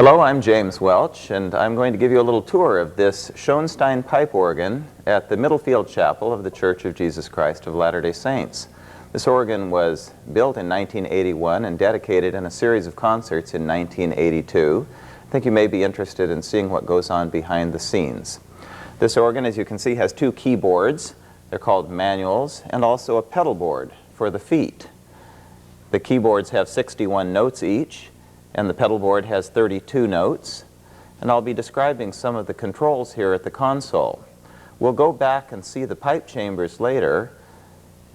Hello, I'm James Welch, and I'm going to give you a little tour of this Schoenstein pipe organ at the Middlefield Chapel of the Church of Jesus Christ of Latter-day Saints. This organ was built in 1981 and dedicated in a series of concerts in 1982. I think you may be interested in seeing what goes on behind the scenes. This organ, as you can see, has two keyboards. They're called manuals, and also a pedal board for the feet. The keyboards have 61 notes each, and the pedal board has 32 notes, and I'll be describing some of the controls here at the console. We'll go back and see the pipe chambers later.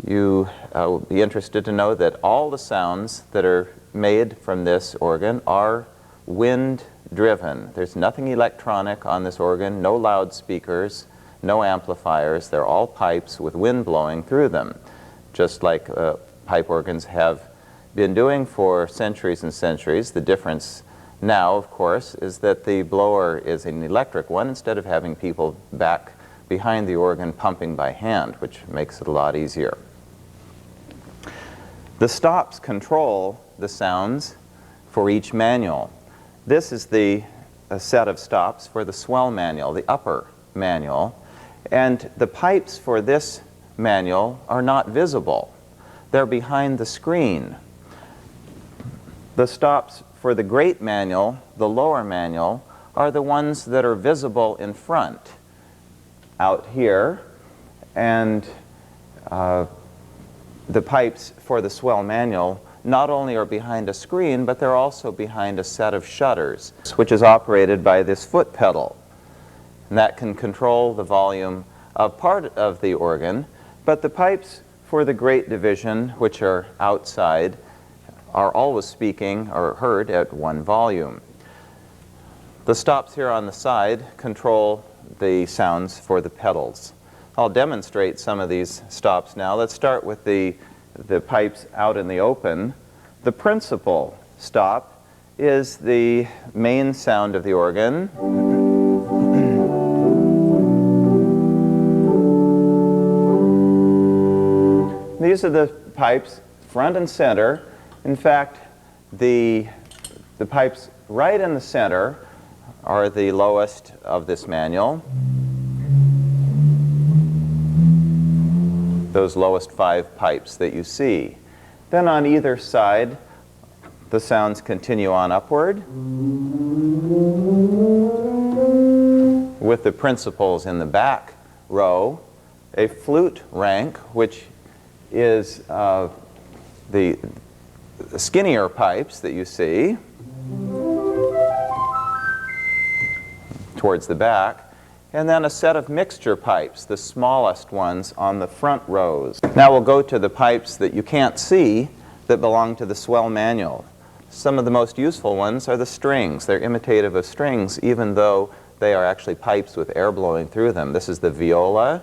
You will be interested to know that all the sounds that are made from this organ are wind-driven. There's nothing electronic on this organ, no loudspeakers, no amplifiers. They're all pipes with wind blowing through them, just like pipe organs have been doing for centuries and centuries. The difference now, of course, is that the blower is an electric one instead of having people back behind the organ pumping by hand, which makes it a lot easier. The stops control the sounds for each manual. This is a set of stops for the Swell manual, the upper manual, and the pipes for this manual are not visible. They're behind the screen. The stops for the great manual, the lower manual, are the ones that are visible in front, out here, and the pipes for the Swell manual not only are behind a screen, but they're also behind a set of shutters, which is operated by this foot pedal. And that can control the volume of part of the organ, but the pipes for the great division, which are outside, are always speaking or heard at one volume. The stops here on the side control the sounds for the pedals. I'll demonstrate some of these stops now. Let's start with the pipes out in the open. The principal stop is the main sound of the organ. These are the pipes front and center. In fact, the pipes right in the center are the lowest of this manual. Those lowest 5 pipes that you see. Then on either side, the sounds continue on upward, with the principals in the back row, a flute rank, which is the skinnier pipes that you see towards the back, and then a set of mixture pipes, the smallest ones on the front rows. Now we'll go to the pipes that you can't see that belong to the Swell manual. Some of the most useful ones are the strings. They're imitative of strings, even though they are actually pipes with air blowing through them. This is the Viola.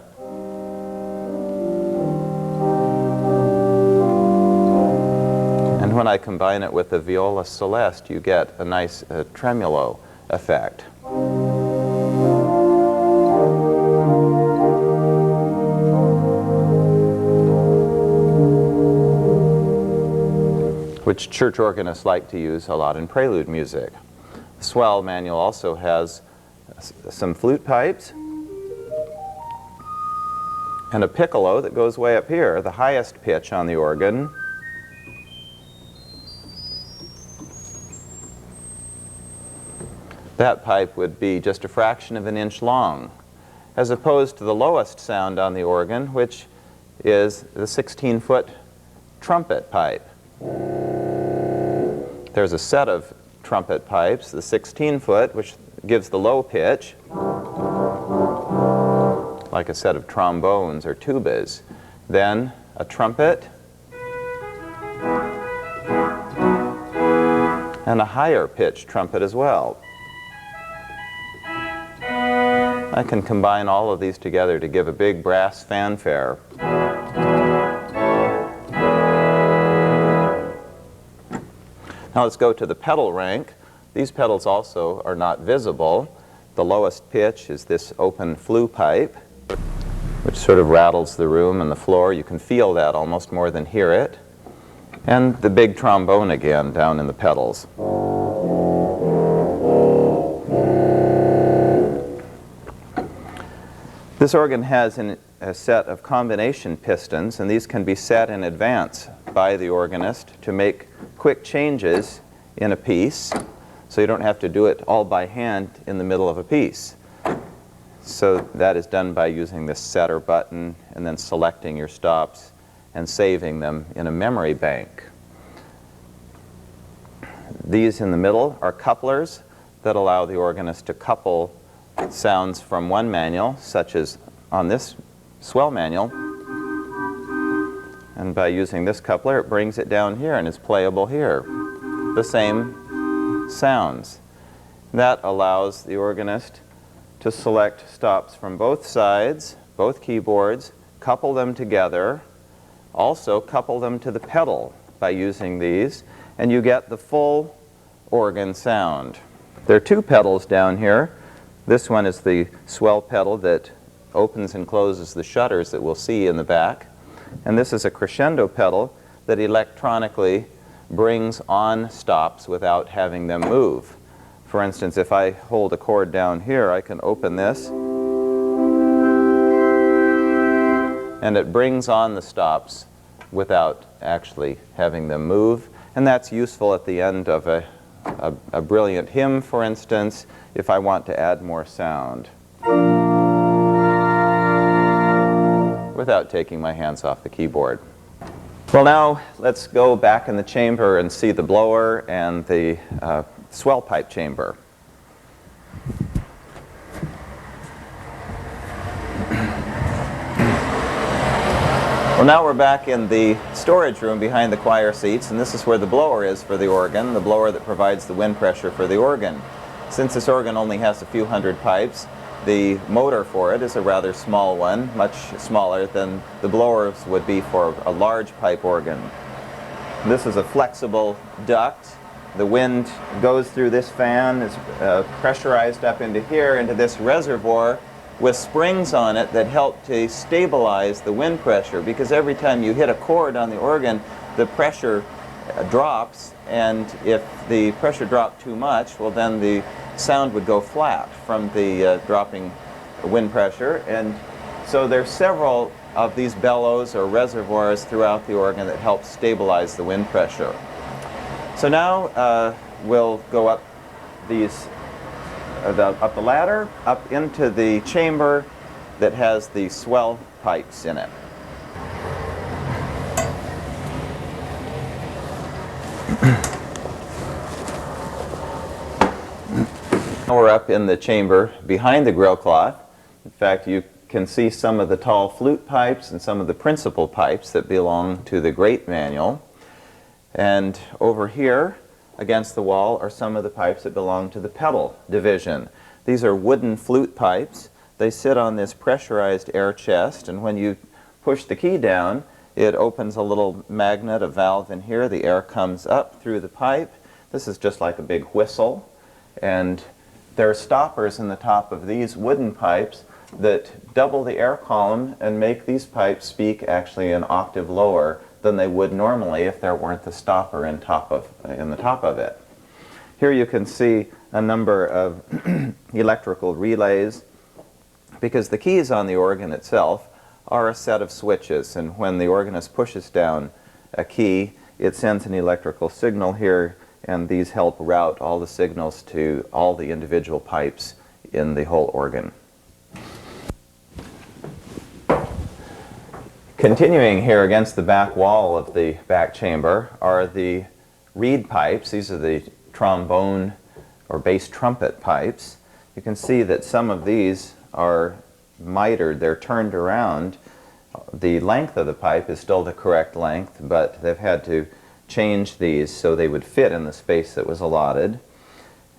And when I combine it with the Viola Celeste, you get a nice tremolo effect. Which church organists like to use a lot in prelude music. The Swell manual also has some flute pipes and a piccolo that goes way up here, the highest pitch on the organ. That pipe would be just a fraction of an inch long, as opposed to the lowest sound on the organ, which is the 16-foot trumpet pipe. There's a set of trumpet pipes, the 16-foot, which gives the low pitch, like a set of trombones or tubas. Then a trumpet, and a higher pitch trumpet as well. I can combine all of these together to give a big brass fanfare. Now let's go to the pedal rank. These pedals also are not visible. The lowest pitch is this open flute pipe, which sort of rattles the room and the floor. You can feel that almost more than hear it. And the big trombone again down in the pedals. This organ has a set of combination pistons, and these can be set in advance by the organist to make quick changes in a piece, so you don't have to do it all by hand in the middle of a piece. So that is done by using this setter button and then selecting your stops and saving them in a memory bank. These in the middle are couplers that allow the organist to couple sounds from one manual, such as on this Swell manual. And by using this coupler, it brings it down here and is playable here. The same sounds. That allows the organist to select stops from both sides, both keyboards, couple them together, also couple them to the pedal by using these, and you get the full organ sound. There are two pedals down here. This one is the Swell pedal that opens and closes the shutters that we'll see in the back. And this is a crescendo pedal that electronically brings on stops without having them move. For instance, if I hold a chord down here, I can open this, and it brings on the stops without actually having them move. And that's useful at the end of a brilliant hymn, for instance, if I want to add more sound without taking my hands off the keyboard. Well, now let's go back in the chamber and see the blower and the swell pipe chamber. Well, now we're back in the storage room behind the choir seats, and this is where the blower is for the organ, the blower that provides the wind pressure for the organ. Since this organ only has a few hundred pipes, the motor for it is a rather small one, much smaller than the blowers would be for a large pipe organ. This is a flexible duct. The wind goes through this fan, is pressurized up into here, into this reservoir with springs on it that help to stabilize the wind pressure, because every time you hit a chord on the organ, the pressure drops, and if the pressure dropped too much, well, then the sound would go flat from the dropping wind pressure. And so there's several of these bellows or reservoirs throughout the organ that help stabilize the wind pressure. So now we'll go up these up the ladder, up into the chamber that has the swell pipes in it. We're up in the chamber behind the grill cloth. In fact, you can see some of the tall flute pipes and some of the principal pipes that belong to the great manual. And over here against the wall are some of the pipes that belong to the pedal division. These are wooden flute pipes. They sit on this pressurized air chest, and when you push the key down, it opens a little magnet, a valve in here. The air comes up through the pipe. This is just like a big whistle. And there are stoppers in the top of these wooden pipes that double the air column and make these pipes speak actually an octave lower than they would normally if there weren't the stopper in the top of it. Here you can see a number of electrical relays, because the keys on the organ itself are a set of switches, and when the organist pushes down a key, it sends an electrical signal here, and these help route all the signals to all the individual pipes in the whole organ. Continuing here against the back wall of the back chamber are the reed pipes. These are the trombone or bass trumpet pipes. You can see that some of these are mitered, they're turned around. The length of the pipe is still the correct length, but they've had to change these so they would fit in the space that was allotted.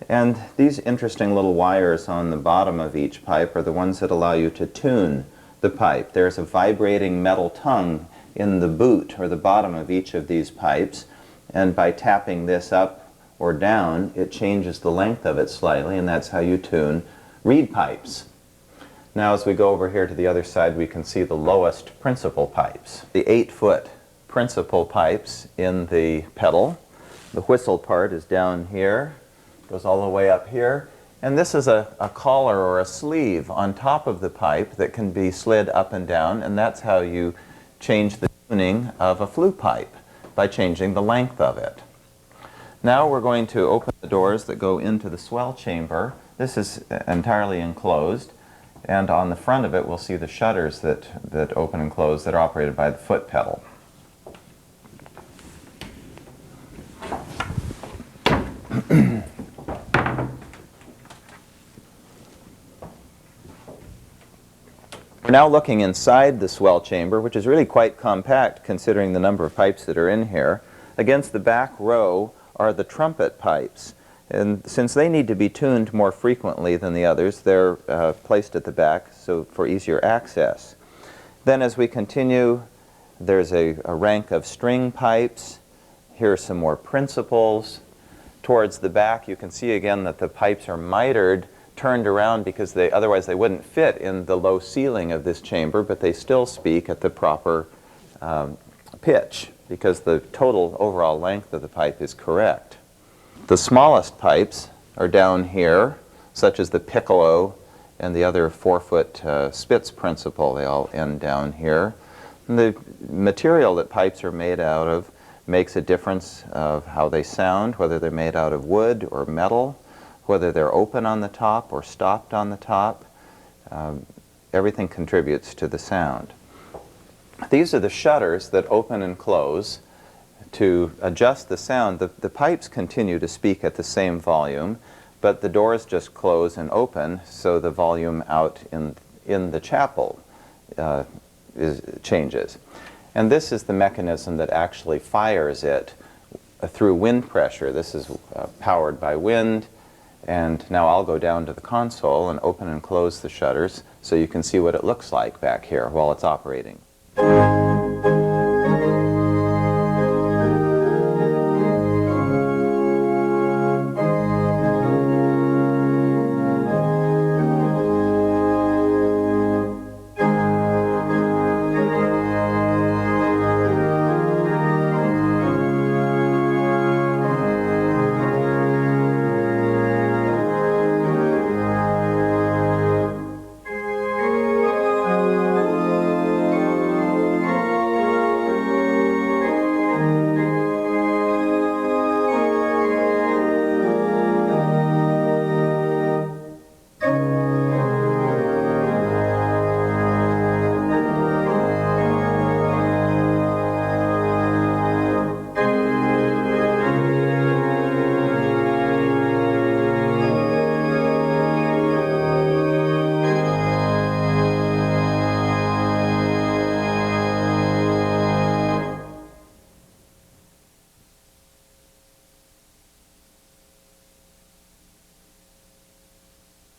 And these interesting little wires on the bottom of each pipe are the ones that allow you to tune the pipe. There's a vibrating metal tongue in the boot or the bottom of each of these pipes, and by tapping this up or down, it changes the length of it slightly, and that's how you tune reed pipes. Now as we go over here to the other side, we can see the lowest principal pipes. The 8-foot principal pipes in the pedal. The whistle part is down here, goes all the way up here, And this is a collar or a sleeve on top of the pipe that can be slid up and down, and that's how you change the tuning of a flute pipe, by changing the length of it. Now we're going to open the doors that go into the swell chamber. This is entirely enclosed, and on the front of it we'll see the shutters that open and close that are operated by the foot pedal. We're now looking inside the swell chamber, which is really quite compact considering the number of pipes that are in here. Against the back row are the trumpet pipes. And since they need to be tuned more frequently than the others, they're placed at the back so for easier access. Then as we continue, there's a rank of string pipes. Here are some more principals. Towards the back, you can see again that the pipes are mitered, turned around because otherwise they wouldn't fit in the low ceiling of this chamber, but they still speak at the proper pitch because the total overall length of the pipe is correct. The smallest pipes are down here, such as the piccolo and the other 4-foot Spitz principal. They all end down here. And the material that pipes are made out of makes a difference of how they sound, whether they're made out of wood or metal, whether they're open on the top or stopped on the top. Everything contributes to the sound. These are the shutters that open and close to adjust the sound. The pipes continue to speak at the same volume, but the doors just close and open, so the volume out in the chapel changes. And this is the mechanism that actually fires it through wind pressure. This is powered by wind. And now I'll go down to the console and open and close the shutters so you can see what it looks like back here while it's operating.